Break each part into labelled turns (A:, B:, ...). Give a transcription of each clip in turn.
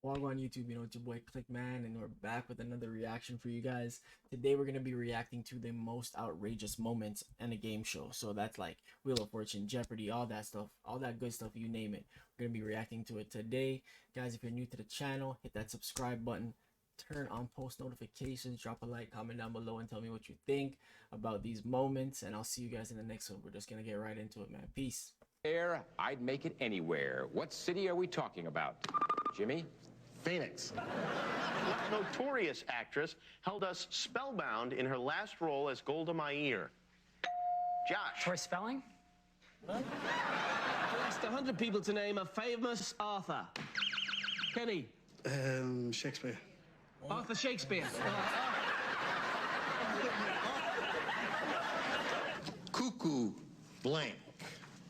A: Wagwan YouTube, it's your boy Clickman, and we're back with another reaction for you guys. Today we're gonna be reacting to the most outrageous moments in a game show. So that's like Wheel of Fortune, Jeopardy, all that stuff, all that good stuff, you name it. We're gonna be reacting to it today. Guys, if you're new to the channel, hit that subscribe button, turn on post notifications, drop a like, comment down below, and tell me what you think about these moments. And I'll see you guys in the next one. We're just gonna get right into it, man. Peace.
B: I'd make it anywhere. What city are we talking about? Jimmy?
C: Phoenix.
D: What notorious actress held us spellbound in her last role as Golda Meir? Josh.
E: Troy Spelling?
F: I asked 100 people to name a famous Arthur. Kenny.
C: Shakespeare.
F: Arthur Shakespeare.
C: Cuckoo blank.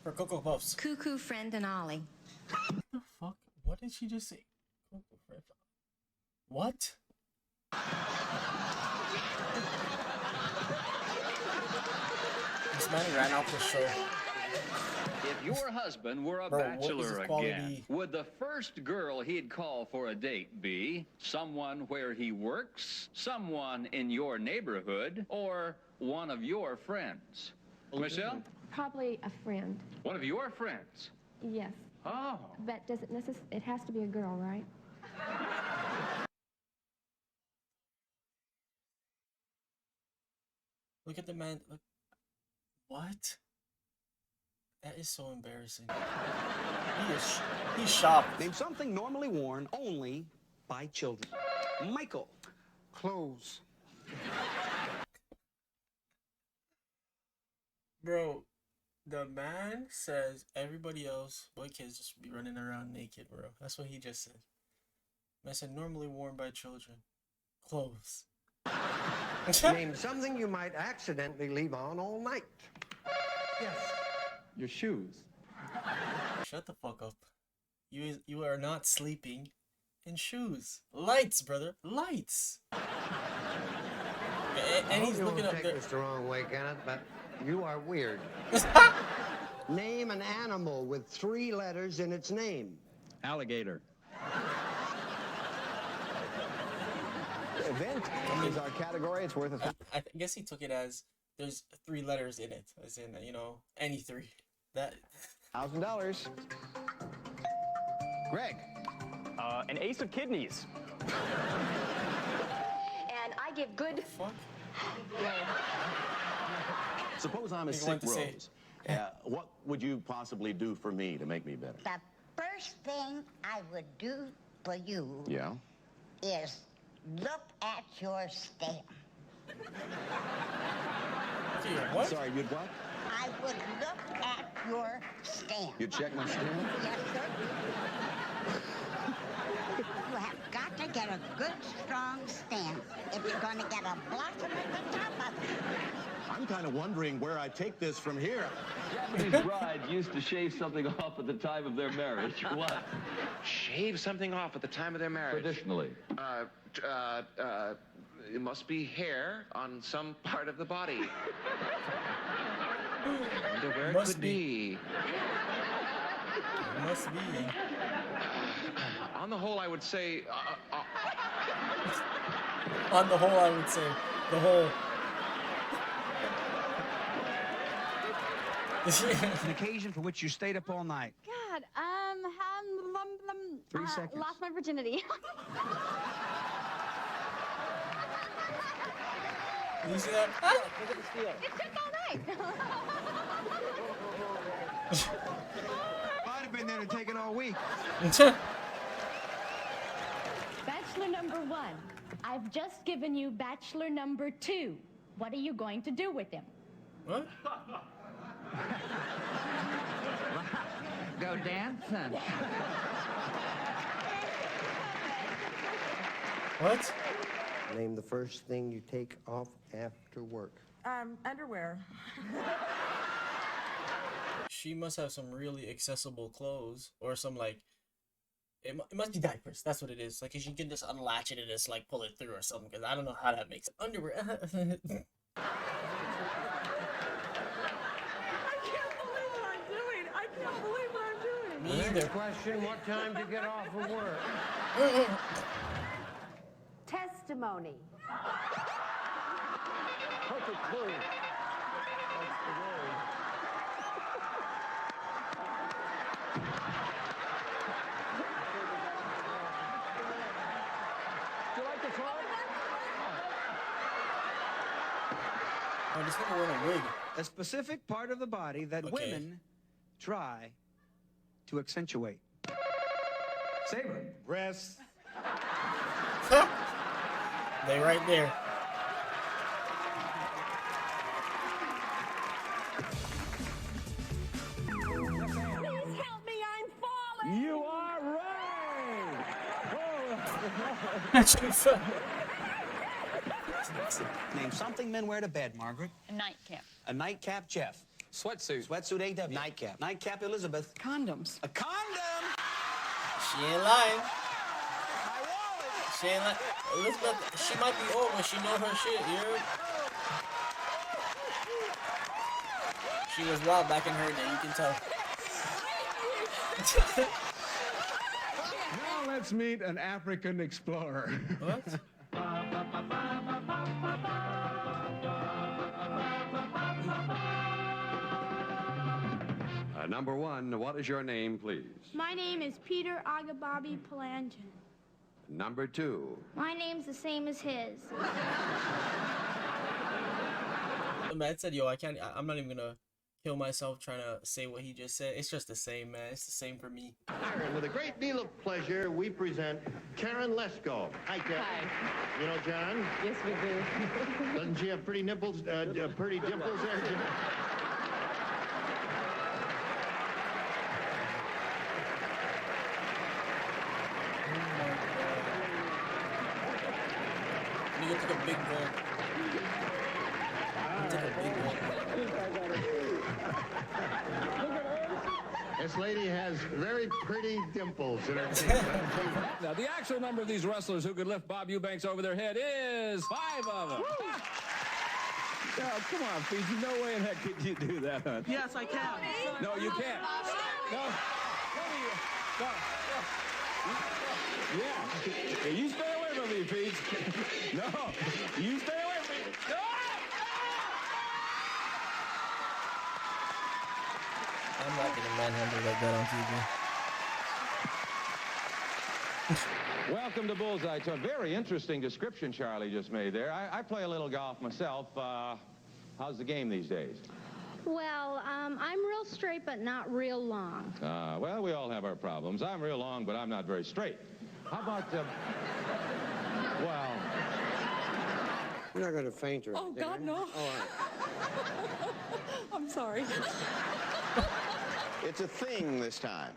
A: For Cocoa Puffs.
G: Cuckoo Friend and Ollie.
A: What the fuck? What did she just say? What? This man ran off the show.
H: If your husband were a
A: Bro, what is
H: bachelor
A: this quality?
H: again, would the first girl he'd call for a date be someone where he works, someone in your neighborhood, or one of your friends? Michelle?
I: Probably a friend.
H: One of your friends?
I: Yes.
H: Oh.
I: But does it it has to be a girl, right?
A: Look at the man. Look. What? That is so embarrassing. He's shocked.
J: Name something normally worn only by children. Michael.
C: Clothes.
A: Bro, the man says everybody else, boy, kids just be running around naked, bro. That's what he just said. Man said normally worn by children. Clothes.
K: Name something you might accidentally leave on all night.
J: Yes.
C: Your shoes.
A: Shut the fuck up. You are not sleeping in shoes. Lights, brother. Lights. And he's looking up
K: take
A: there.
K: this the wrong way, Kenneth, but you are weird. Name an animal with 3 letters in its name.
H: Alligator.
J: Event is our category. It's worth a
A: I guess he took it as there's 3 letters in it, as in any 3. That
J: $1,000. Greg.
E: An ace of kidneys.
G: And I give good.
A: fuck.
J: Suppose I'm a
A: Think I want
J: sick
A: to say-
J: rose. What would you possibly do for me to make me better?
L: The first thing I would do for you
J: Yeah.
L: is look at your stamp.
A: Okay, what?
J: Sorry, you'd what?
L: I would look at your stamp.
J: You'd check my stamp?
L: Yes, sir. You have got to get a good, strong stamp if you're going to get a blossom at the top of it.
J: I'm kind of wondering where I take this from here.
H: Japanese brides used to shave something off at the time of their marriage. What?
B: Shave something off at the time of their marriage.
H: Traditionally.
B: It must be hair on some part of the body. I wonder where it
A: Must
B: could
A: be.
B: be.
A: Must be.
B: On the whole, I would say...
A: On the whole, I would say the whole.
J: An occasion for which you stayed up all night.
I: God,
J: 3 seconds.
I: lost my virginity.
A: You see that?
I: It took all night.
J: Might have been there to take it all week.
I: Bachelor number 1. I've just given you bachelor number 2. What are you going to do with him?
A: What?
E: Go dancing.
A: What?
K: Name the first thing you take off after work.
M: Underwear.
A: She must have some really accessible clothes, or some like. It must be diapers. That's what it is. Like, if you can just unlatch it and just like pull it through or something, because I don't know how that makes it. Underwear.
M: I can't believe what I'm doing. I can't believe what I'm doing.
A: Me either.
K: Question, what time to get off of work?
I: Testimony.
F: Perfect clue. That's the word. Do you like the song?
A: Oh, this nigga wearing a wig.
J: A specific part of the body that women try to accentuate. Saber.
C: Breasts.
A: They right there.
I: Please help me, I'm falling.
F: You are right.
J: Name something men wear to bed, Margaret.
M: A nightcap.
J: A nightcap, Jeff.
K: Sweatsuit.
J: Sweatsuit, A.W. Nightcap. Nightcap, Elizabeth.
M: Condoms.
J: A condom.
A: She ain't lying.
J: My wallet.
A: She ain't lying. Elizabeth, she might be old, but she know her shit, you heard? She was wild back in her day, you can tell.
C: Now let's meet an African explorer.
A: What?
B: Number one, what is your name, please?
I: My name is Peter Agababi Palangin.
B: Number two.
I: My name's the same as his.
A: The man said, yo, I'm not even gonna kill myself trying to say what he just said. It's just the same, man. It's the same for me.
D: With a great deal of pleasure, we present Karen Lesko. Hi, Karen.
M: Hi.
D: You know John?
M: Yes, we do.
D: Doesn't she have pretty nipples, pretty dimples there?
A: Nigga took a big gulp. He took a big gulp.
D: This lady has very pretty dimples in her teeth.
E: Now, the actual number of these wrestlers who could lift Bob Eubanks over their head is 5 of them. Oh, come on, Fiji. No way in heck could you do that, huh?
F: Yes, I can.
E: No, you can't. No. No. Yeah. You stay away from me, Pete. No. You stay away from me. No!
A: I'm not getting manhandled like that on TV.
N: Welcome to Bullseye. It's a very interesting description Charlie just made there. I play a little golf myself. How's the game these days?
I: Well, I'm real straight, but not real long.
N: Well, we all have our problems. I'm real long, but I'm not very straight. How about, well...
K: You're not going to faint or
M: Oh,
K: anything,
M: God,
K: are you?
M: no.
K: All right.
M: I'm sorry.
D: It's a thing this time.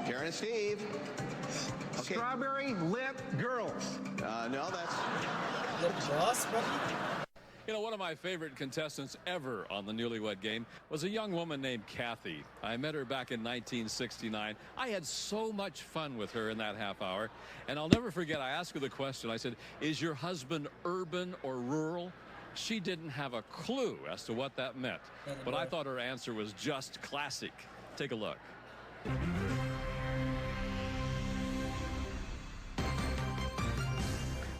D: Karen and Steve. Okay.
C: Strawberry lip girls.
D: No, that's...
A: Lip gloss, buddy?
E: You know, one of my favorite contestants ever on the Newlywed Game was a young woman named Kathy. I met her back in 1969. I had so much fun with her in that half hour. And I'll never forget, I asked her the question. I said, is your husband urban or rural? She didn't have a clue as to what that meant. But I thought her answer was just classic. Take a look.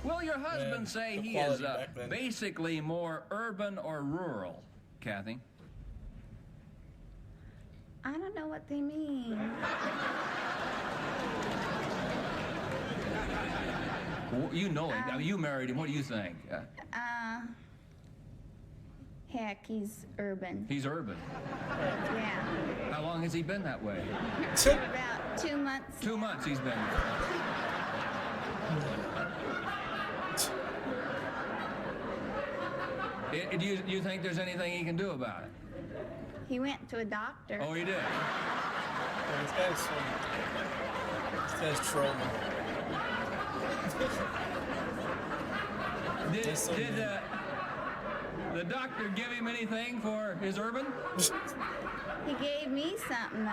H: Will your husband say he is basically more urban or rural, Kathy?
I: I don't know what they mean.
H: Well, you know him. I mean, you married him. What do you think?
I: Heck, he's urban.
H: He's urban.
I: Yeah.
H: How long has he been that way?
I: About 2 months.
H: 2 months he's been. Do you think there's anything he can do about it?
I: He went to a doctor.
H: Oh, he did?
A: This guy's trolling.
H: Did the doctor give him anything for his urban?
I: He gave me something, though.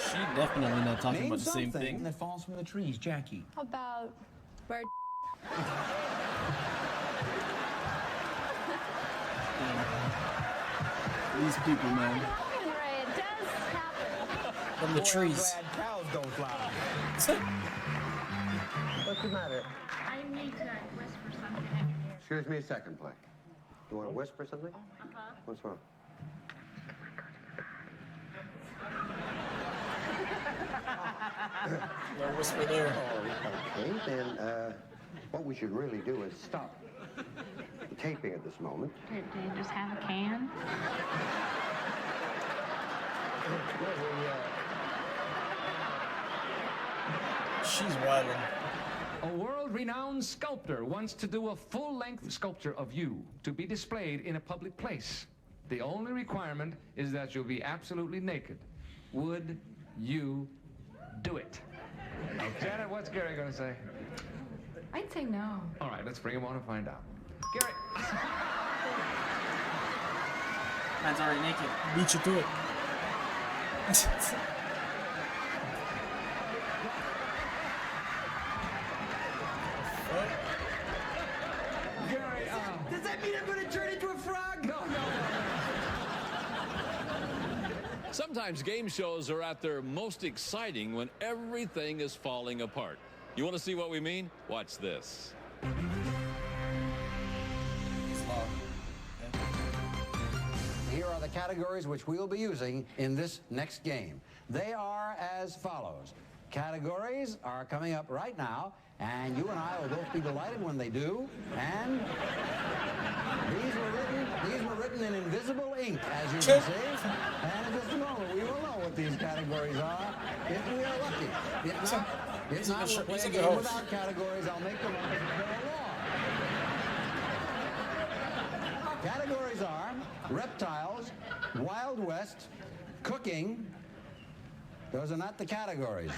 A: She definitely not talking about the same thing.
J: That falls from the trees, Jackie.
I: How about bird?
A: These people, man.
I: Ray, it does happen.
A: From the trees.
J: Cows don't fly.
K: What's the matter?
I: I need to whisper something in your ear.
K: Excuse me a second, Blake. You want to whisper something? What's wrong?
A: No whisper there.
K: Oh, okay, then what we should really do is stop the taping at this moment.
I: Do you just have a can?
A: She's wilding.
O: A world-renowned sculptor wants to do a full-length sculpture of you to be displayed in a public place. The only requirement is that you'll be absolutely naked. Would you do it? Janet, what's Gary going to say?
M: I'd say no.
O: All right, let's bring him on and find out. Gary.
A: Man's already naked. Beat you to it.
O: Gary,
J: Does that mean I'm going to turn into a frog?
O: no.
E: Sometimes game shows are at their most exciting when everything is falling apart. You want to see what we mean? Watch this.
K: Here are the categories which we will be using in this next game. They are as follows. Categories are coming up right now, and you and I will both be delighted when they do. And these were written in invisible ink, as you can see. And in just a moment, we will know what these categories are, if we are lucky. If not, we'll play a game without categories. I'll make them up as we go along. Categories are reptiles, Wild West, cooking. Those are not the categories.